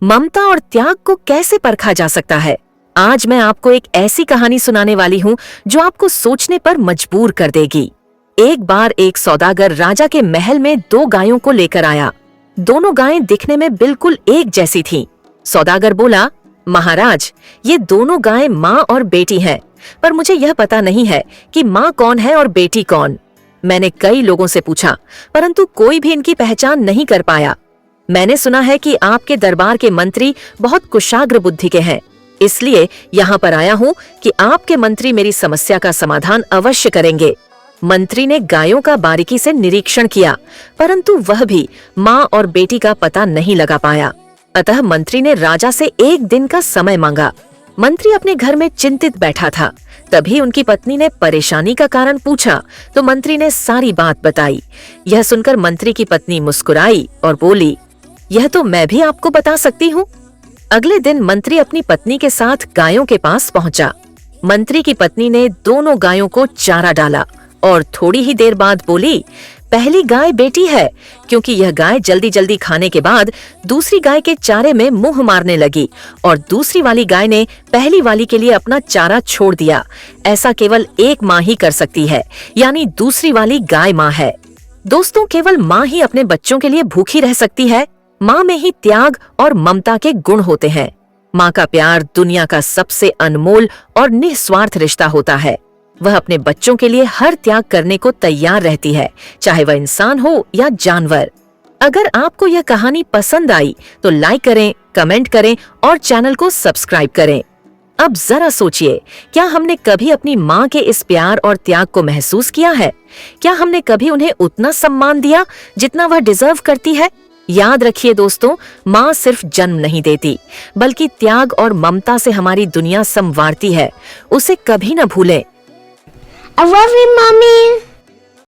ममता और त्याग को कैसे परखा जा सकता है? आज मैं आपको एक ऐसी कहानी सुनाने वाली हूँ जो आपको सोचने पर मजबूर कर देगी। एक बार एक सौदागर राजा के महल में 2 गायों को लेकर आया। दोनों गायें दिखने में बिल्कुल एक जैसी थीं। सौदागर बोला, महाराज, ये दोनों गायें माँ और बेटी हैं, पर मुझे यह पता नहीं है कि माँ कौन है और बेटी कौन। मैंने कई लोगों से पूछा, परंतु कोई भी इनकी पहचान नहीं कर पाया। मैंने सुना है कि आपके दरबार के मंत्री बहुत कुशाग्र बुद्धि के हैं, इसलिए यहाँ पर आया हूँ कि आपके मंत्री मेरी समस्या का समाधान अवश्य करेंगे। मंत्री ने गायों का बारीकी से निरीक्षण किया, परंतु वह भी माँ और बेटी का पता नहीं लगा पाया। अतः मंत्री ने राजा से 1 दिन का समय मांगा। मंत्री अपने घर में चिंतित बैठा था। तभी उनकी पत्नी ने परेशानी का कारण पूछा तो मंत्री ने सारी बात बताई। यह सुनकर मंत्री की पत्नी मुस्कुराई और बोली, यह तो मैं भी आपको बता सकती हूँ। अगले दिन मंत्री अपनी पत्नी के साथ गायों के पास पहुंचा। मंत्री की पत्नी ने दोनों गायों को चारा डाला और थोड़ी ही देर बाद बोली, पहली गाय बेटी है, क्योंकि यह गाय जल्दी जल्दी खाने के बाद दूसरी गाय के चारे में मुंह मारने लगी और दूसरी वाली गाय ने पहली वाली के लिए अपना चारा छोड़ दिया। ऐसा केवल एक माँ ही कर सकती है, यानी दूसरी वाली गाय माँ है। दोस्तों, केवल माँ ही अपने बच्चों के लिए भूखी रह सकती है। माँ में ही त्याग और ममता के गुण होते हैं। माँ का प्यार दुनिया का सबसे अनमोल और निस्वार्थ रिश्ता होता है। वह अपने बच्चों के लिए हर त्याग करने को तैयार रहती है, चाहे वह इंसान हो या जानवर। अगर आपको यह कहानी पसंद आई तो लाइक करें, कमेंट करें और चैनल को सब्सक्राइब करें। अब जरा सोचिए, क्या हमने कभी अपनी माँ के इस प्यार और त्याग को महसूस किया है? क्या हमने कभी उन्हें उतना सम्मान दिया जितना वह डिजर्व करती है? याद रखिए दोस्तों, माँ सिर्फ जन्म नहीं देती, बल्कि त्याग और ममता से हमारी दुनिया संवारती है। उसे कभी न भूलें। I love you, Mommy.